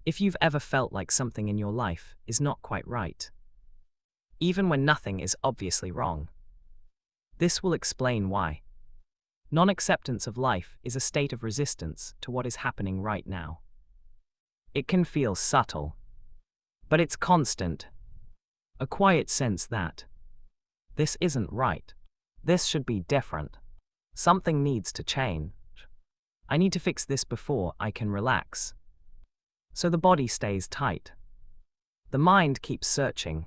If you've ever felt like something in your life is not quite right, even when nothing is obviously wrong, this will explain why. Non-acceptance of life is a state of resistance to what is happening right now. It can feel subtle, but it's constant. A quiet sense that this isn't right. This should be different. Something needs to change. I need to fix this before I can relax. So the body stays tight. The mind keeps searching.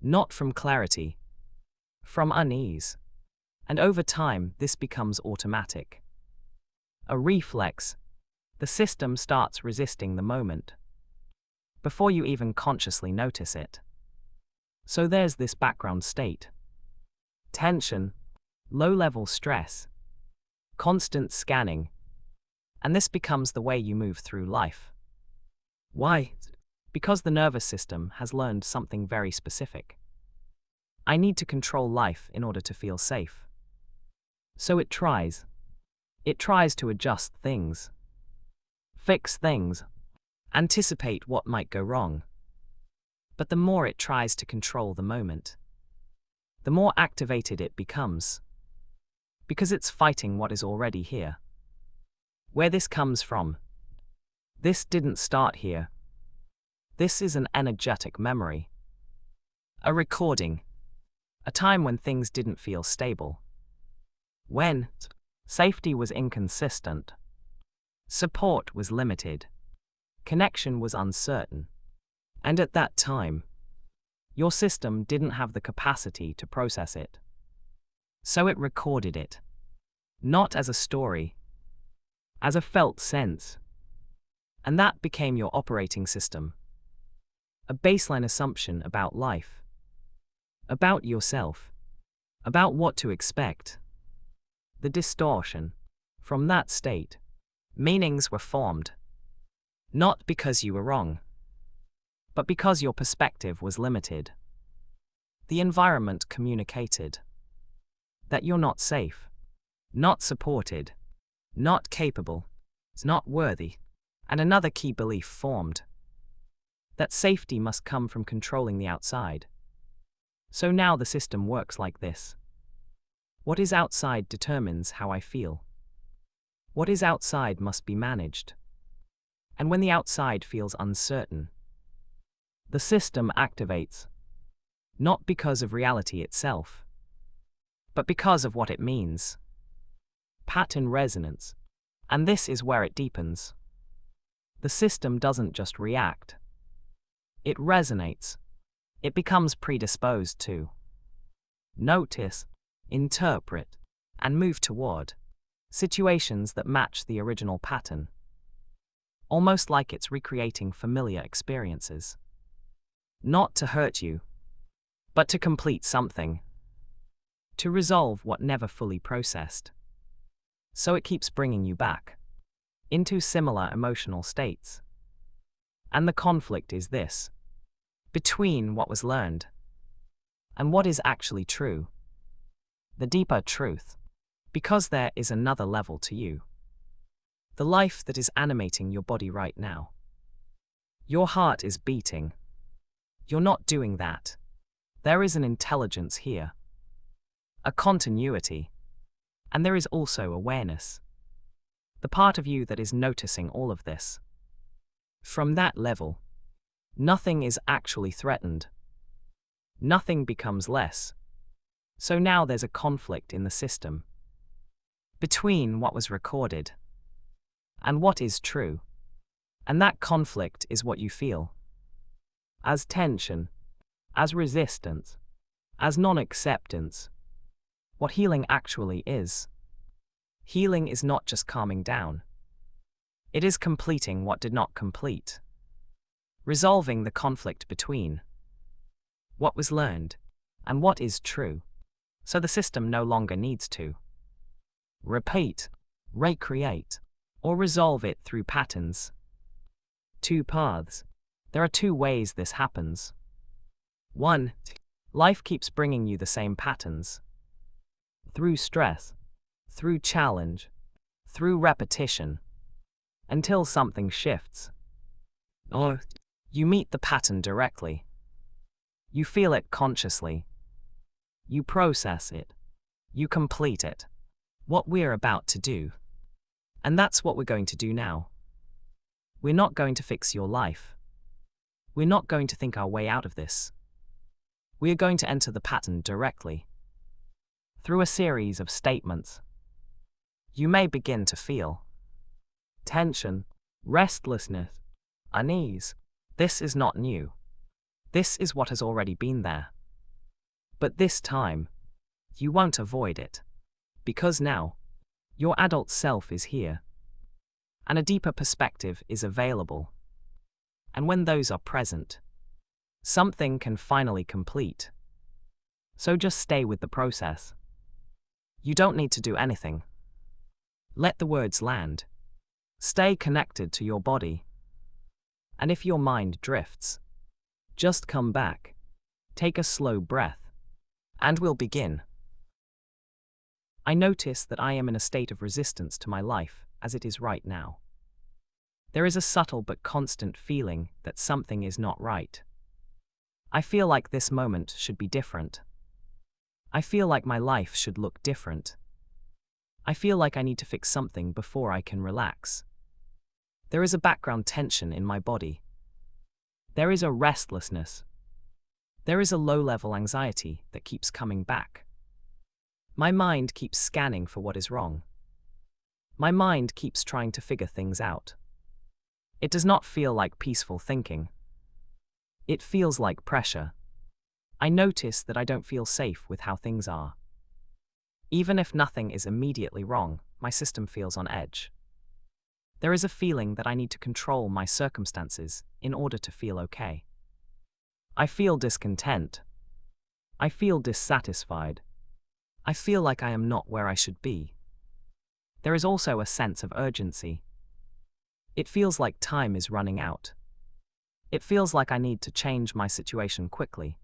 Not from clarity, from unease. And over time, this becomes automatic. A reflex. The system starts resisting the moment before you even consciously notice it. So there's this background state. Tension, low-level stress, constant scanning, and this becomes the way you move through life. Why? Because the nervous system has learned something very specific. I need to control life in order to feel safe. So it tries. It tries to adjust things, fix things, anticipate what might go wrong. But the more it tries to control the moment, the more activated it becomes, because it's fighting what is already here. Where this comes from? This didn't start here. This is an energetic memory. A recording. A time when things didn't feel stable. When safety was inconsistent. Support was limited. Connection was uncertain. And at that time, your system didn't have the capacity to process it. So it recorded it. Not as a story, as a felt sense. And that became your operating system. A baseline assumption about life, about yourself, about what to expect. The distortion. From that state, meanings were formed. Not because you were wrong, but because your perspective was limited. The environment communicated that you're not safe, not supported, not capable, not worthy. And another key belief formed, that safety must come from controlling the outside. So now the system works like this. What is outside determines how I feel. What is outside must be managed. And when the outside feels uncertain, the system activates, not because of reality itself, but because of what it means. Pattern resonance. And this is where it deepens. The system doesn't just react. It resonates. It becomes predisposed to notice, interpret, and move toward situations that match the original pattern. Almost like it's recreating familiar experiences. Not to hurt you, but to complete something. To resolve what never fully processed. So it keeps bringing you back into similar emotional states. And the conflict is this, between what was learned and what is actually true. The deeper truth, because there is another level to you. The life that is animating your body right now. Your heart is beating. You're not doing that. There is an intelligence here. A continuity. And there is also awareness. The part of you that is noticing all of this. From that level, nothing is actually threatened. Nothing becomes less. So now there's a conflict in the system between what was recorded and what is true. And that conflict is what you feel. As tension, as resistance, as non-acceptance. What healing actually is. Healing is not just calming down. It is completing what did not complete. Resolving the conflict between what was learned and what is true. So the system no longer needs to repeat, recreate, or resolve it through patterns. Two paths. There are two ways this happens. 1. Life keeps bringing you the same patterns. Through stress, through challenge, through repetition, until something shifts. Or you meet the pattern directly. You feel it consciously. You process it. You complete it. What we're about to do. And that's what we're going to do now. We're not going to fix your life. We're not going to think our way out of this. We are going to enter the pattern directly. Through a series of statements. You may begin to feel tension, restlessness, unease. This is not new. This is what has already been there. But this time, you won't avoid it. Because now, your adult self is here. And a deeper perspective is available. And when those are present, something can finally complete. So just stay with the process. You don't need to do anything. Let the words land. Stay connected to your body. And if your mind drifts, just come back. Take a slow breath. And we'll begin. I notice that I am in a state of resistance to my life as it is right now. There is a subtle but constant feeling that something is not right. I feel like this moment should be different. I feel like my life should look different. I feel like I need to fix something before I can relax. There is a background tension in my body. There is a restlessness. There is a low-level anxiety that keeps coming back. My mind keeps scanning for what is wrong. My mind keeps trying to figure things out. It does not feel like peaceful thinking. It feels like pressure. I notice that I don't feel safe with how things are. Even if nothing is immediately wrong, my system feels on edge. There is a feeling that I need to control my circumstances in order to feel okay. I feel discontent. I feel dissatisfied. I feel like I am not where I should be. There is also a sense of urgency. It feels like time is running out. It feels like I need to change my situation quickly.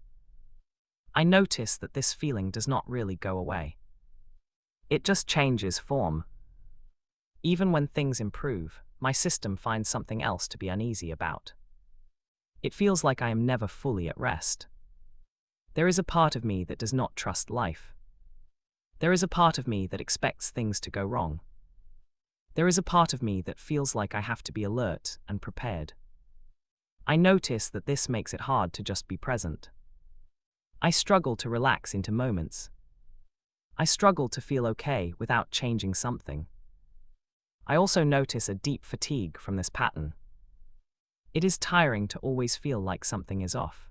I notice that this feeling does not really go away. It just changes form. Even when things improve, my system finds something else to be uneasy about. It feels like I am never fully at rest. There is a part of me that does not trust life. There is a part of me that expects things to go wrong. There is a part of me that feels like I have to be alert and prepared. I notice that this makes it hard to just be present. I struggle to relax into moments. I struggle to feel okay without changing something. I also notice a deep fatigue from this pattern. It is tiring to always feel like something is off.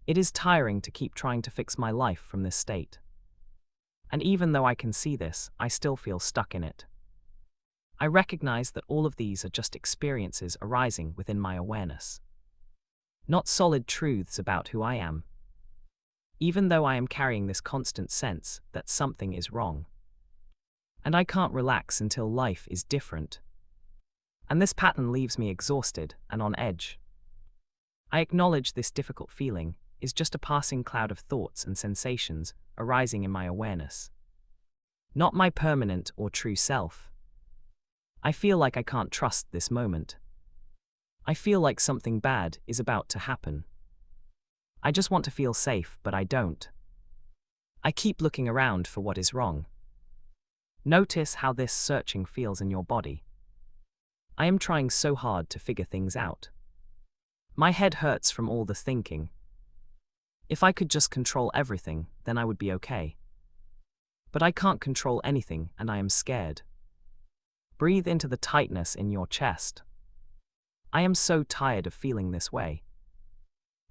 It is tiring to keep trying to fix my life from this state. And even though I can see this, I still feel stuck in it. I recognize that all of these are just experiences arising within my awareness. Not solid truths about who I am. Even though I am carrying this constant sense that something is wrong. And I can't relax until life is different. And this pattern leaves me exhausted and on edge. I acknowledge this difficult feeling is just a passing cloud of thoughts and sensations arising in my awareness. Not my permanent or true self. I feel like I can't trust this moment. I feel like something bad is about to happen. I just want to feel safe, but I don't. I keep looking around for what is wrong. Notice how this searching feels in your body. I am trying so hard to figure things out. My head hurts from all the thinking. If I could just control everything, then I would be okay. But I can't control anything, and I am scared. Breathe into the tightness in your chest. I am so tired of feeling this way.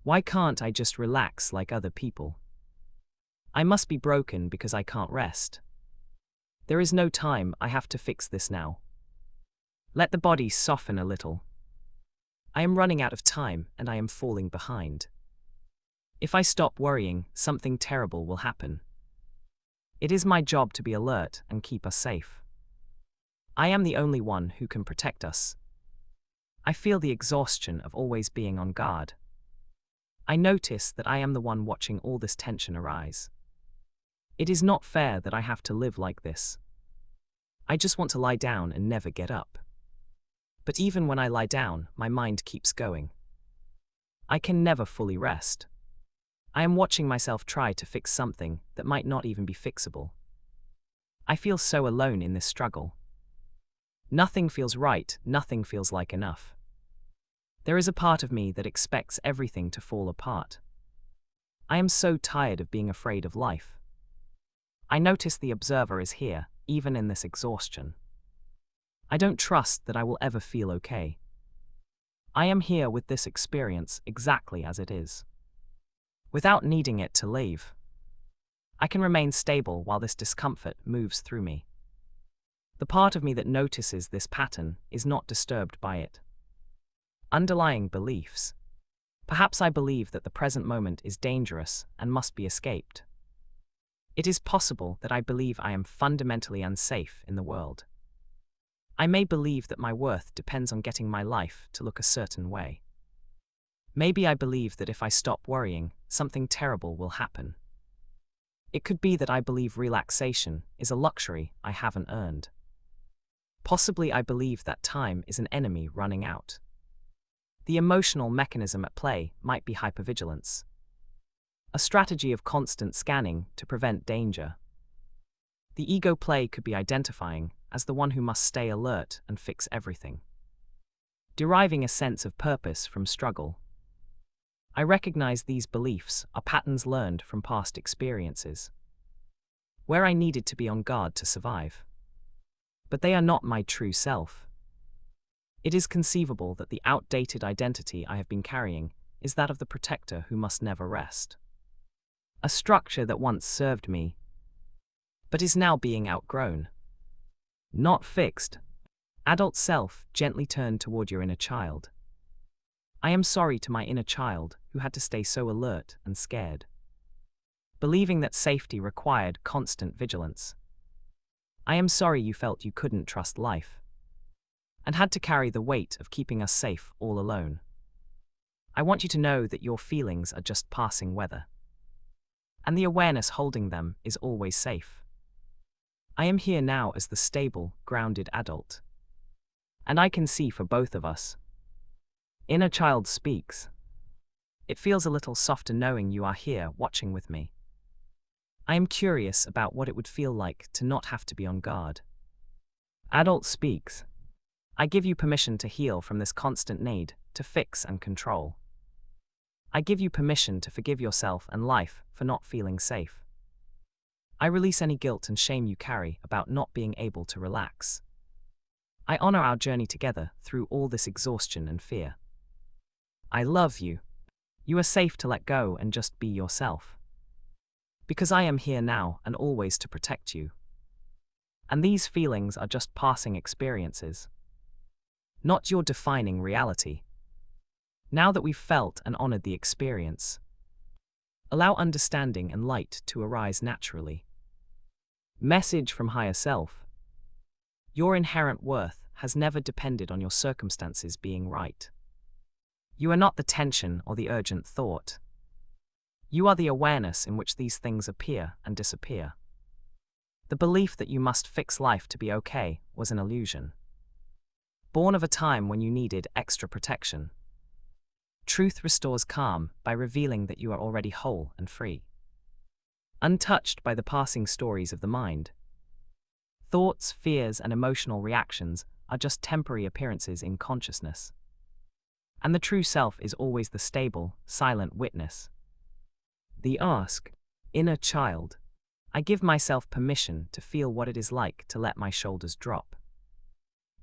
Why can't I just relax like other people? I must be broken because I can't rest. There is no time, I have to fix this now. Let the body soften a little. I am running out of time and I am falling behind. If I stop worrying, something terrible will happen. It is my job to be alert and keep us safe. I am the only one who can protect us. I feel the exhaustion of always being on guard. I notice that I am the one watching all this tension arise. It is not fair that I have to live like this. I just want to lie down and never get up. But even when I lie down, my mind keeps going. I can never fully rest. I am watching myself try to fix something that might not even be fixable. I feel so alone in this struggle. Nothing feels right, nothing feels like enough. There is a part of me that expects everything to fall apart. I am so tired of being afraid of life. I notice the observer is here, even in this exhaustion. I don't trust that I will ever feel okay. I am here with this experience exactly as it is, without needing it to leave. I can remain stable while this discomfort moves through me. The part of me that notices this pattern is not disturbed by it. Underlying beliefs. Perhaps I believe that the present moment is dangerous and must be escaped. It is possible that I believe I am fundamentally unsafe in the world. I may believe that my worth depends on getting my life to look a certain way. Maybe I believe that if I stop worrying, something terrible will happen. It could be that I believe relaxation is a luxury I haven't earned. Possibly I believe that time is an enemy running out. The emotional mechanism at play might be hypervigilance, a strategy of constant scanning to prevent danger. The ego play could be identifying as the one who must stay alert and fix everything, deriving a sense of purpose from struggle. I recognize these beliefs are patterns learned from past experiences, where I needed to be on guard to survive. But they are not my true self. It is conceivable that the outdated identity I have been carrying is that of the protector who must never rest. A structure that once served me, but is now being outgrown. Not fixed. Adult self, gently turn toward your inner child. I am sorry to my inner child who had to stay so alert and scared, believing that safety required constant vigilance. I am sorry you felt you couldn't trust life, and had to carry the weight of keeping us safe all alone. I want you to know that your feelings are just passing weather, and the awareness holding them is always safe. I am here now as the stable, grounded adult, and I can see for both of us. Inner child speaks. It feels a little softer knowing you are here watching with me. I am curious about what it would feel like to not have to be on guard. Adult speaks. I give you permission to heal from this constant need to fix and control. I give you permission to forgive yourself and life for not feeling safe. I release any guilt and shame you carry about not being able to relax. I honor our journey together through all this exhaustion and fear. I love you. You are safe to let go and just be yourself. Because I am here now and always to protect you. And these feelings are just passing experiences, not your defining reality. Now that we've felt and honored the experience, allow understanding and light to arise naturally. Message from higher self. Your inherent worth has never depended on your circumstances being right. You are not the tension or the urgent thought. You are the awareness in which these things appear and disappear. The belief that you must fix life to be okay was an illusion, born of a time when you needed extra protection. Truth restores calm by revealing that you are already whole and free, untouched by the passing stories of the mind. Thoughts, fears, and emotional reactions are just temporary appearances in consciousness. And the true self is always the stable, silent witness. The ask, inner child. I give myself permission to feel what it is like to let my shoulders drop.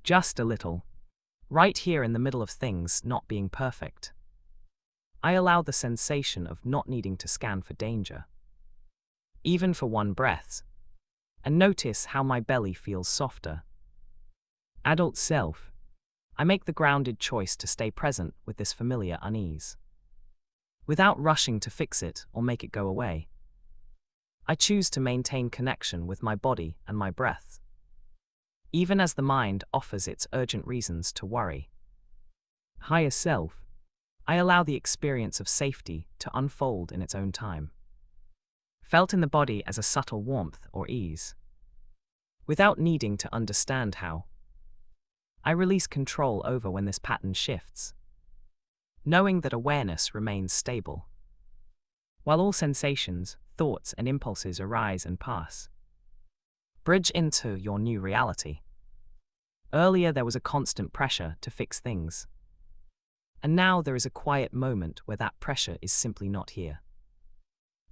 Just a little. Right here in the middle of things not being perfect. I allow the sensation of not needing to scan for danger, even for one breath, and notice how my belly feels softer. Adult self. I make the grounded choice to stay present with this familiar unease, without rushing to fix it or make it go away. I choose to maintain connection with my body and my breath, even as the mind offers its urgent reasons to worry. Higher self. I allow the experience of safety to unfold in its own time, felt in the body as a subtle warmth or ease, without needing to understand how. I release control over when this pattern shifts, knowing that awareness remains stable, while all sensations, thoughts, and impulses arise and pass. Bridge into your new reality. Earlier there was a constant pressure to fix things, and now there is a quiet moment where that pressure is simply not here.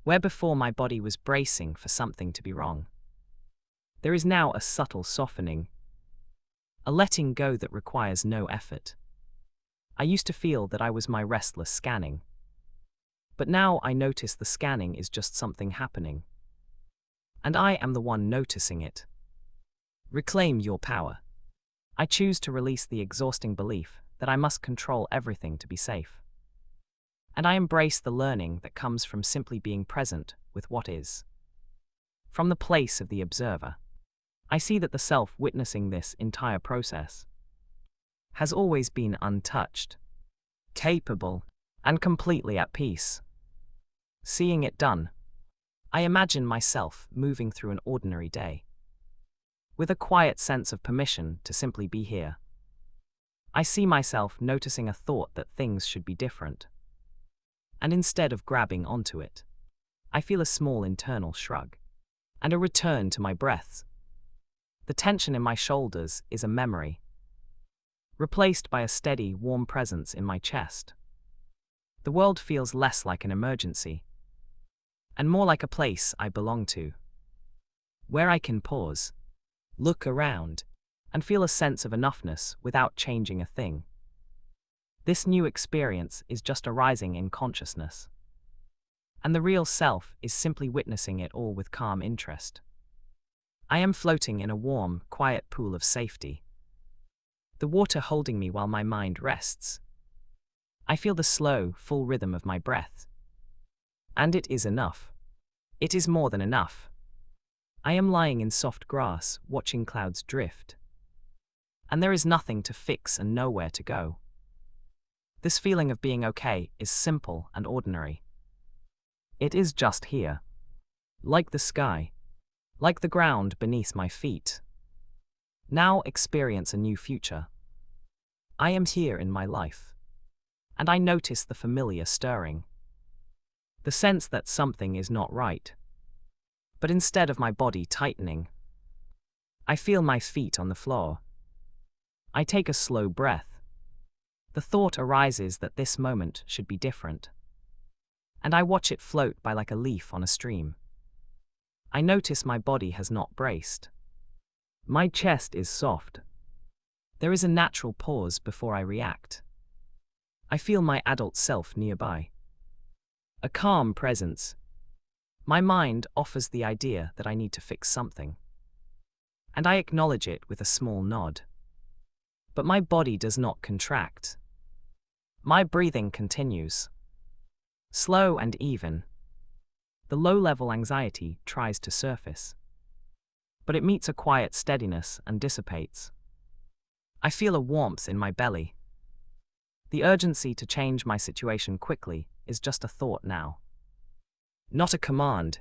Where before my body was bracing for something to be wrong, there is now a subtle softening, a letting go that requires no effort. I used to feel that I was my restless scanning, but now I notice the scanning is just something happening, and I am the one noticing it. Reclaim your power. I choose to release the exhausting belief that I must control everything to be safe. And I embrace the learning that comes from simply being present with what is. From the place of the observer, I see that the self witnessing this entire process has always been untouched, capable, and completely at peace. Seeing it done, I imagine myself moving through an ordinary day, with a quiet sense of permission to simply be here. I see myself noticing a thought that things should be different, and instead of grabbing onto it, I feel a small internal shrug, and a return to my breath. The tension in my shoulders is a memory, replaced by a steady, warm presence in my chest. The world feels less like an emergency, and more like a place I belong to, where I can pause, look around, and feel a sense of enoughness without changing a thing. This new experience is just arising in consciousness, and the real self is simply witnessing it all with calm interest. I am floating in a warm, quiet pool of safety, the water holding me while my mind rests. I feel the slow, full rhythm of my breath. And it is enough. It is more than enough. I am lying in soft grass, watching clouds drift. And there is nothing to fix and nowhere to go. This feeling of being okay is simple and ordinary. It is just here. Like the sky. Like the ground beneath my feet. Now experience a new future. I am here in my life. And I notice the familiar stirring. The sense that something is not right. But instead of my body tightening, I feel my feet on the floor. I take a slow breath. The thought arises that this moment should be different, and I watch it float by like a leaf on a stream. I notice my body has not braced. My chest is soft. There is a natural pause before I react. I feel my adult self nearby. A calm presence. My mind offers the idea that I need to fix something, and I acknowledge it with a small nod. But my body does not contract. My breathing continues, slow and even. The low-level anxiety tries to surface, but it meets a quiet steadiness and dissipates. I feel a warmth in my belly. The urgency to change my situation quickly is just a thought now, not a command.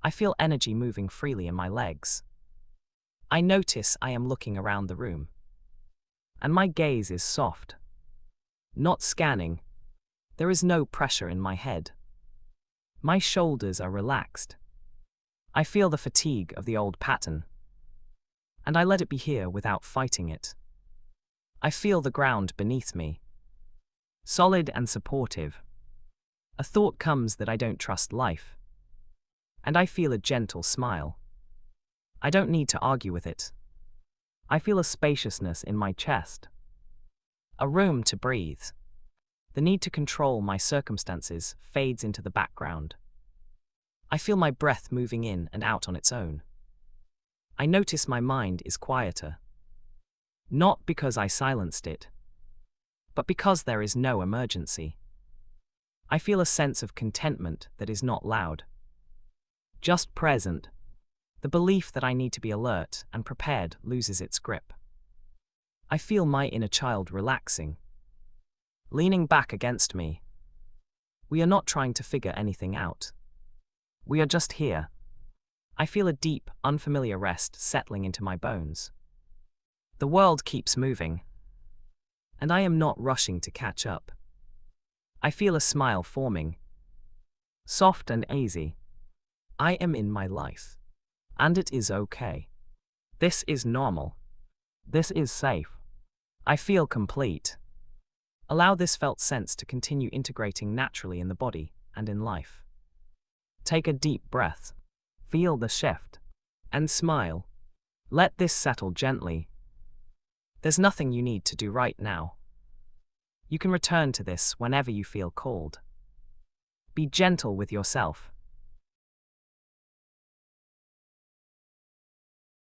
I feel energy moving freely in my legs. I notice I am looking around the room, and my gaze is soft, not scanning. There is no pressure in my head. My shoulders are relaxed. I feel the fatigue of the old pattern, and I let it be here without fighting it. I feel the ground beneath me, solid and supportive. A thought comes that I don't trust life, and I feel a gentle smile. I don't need to argue with it. I feel a spaciousness in my chest, a room to breathe. The need to control my circumstances fades into the background. I feel my breath moving in and out on its own. I notice my mind is quieter, not because I silenced it, but because there is no emergency. I feel a sense of contentment that is not loud, just present. The belief that I need to be alert and prepared loses its grip. I feel my inner child relaxing, leaning back against me. We are not trying to figure anything out. We are just here. I feel a deep, unfamiliar rest settling into my bones. The world keeps moving, and I am not rushing to catch up. I feel a smile forming, soft and easy. I am in my life, and it is okay. This is normal. This is safe. I feel complete. Allow this felt sense to continue integrating naturally in the body and in life. Take a deep breath. Feel the shift. And smile. Let this settle gently. There's nothing you need to do right now. You can return to this whenever you feel called. Be gentle with yourself.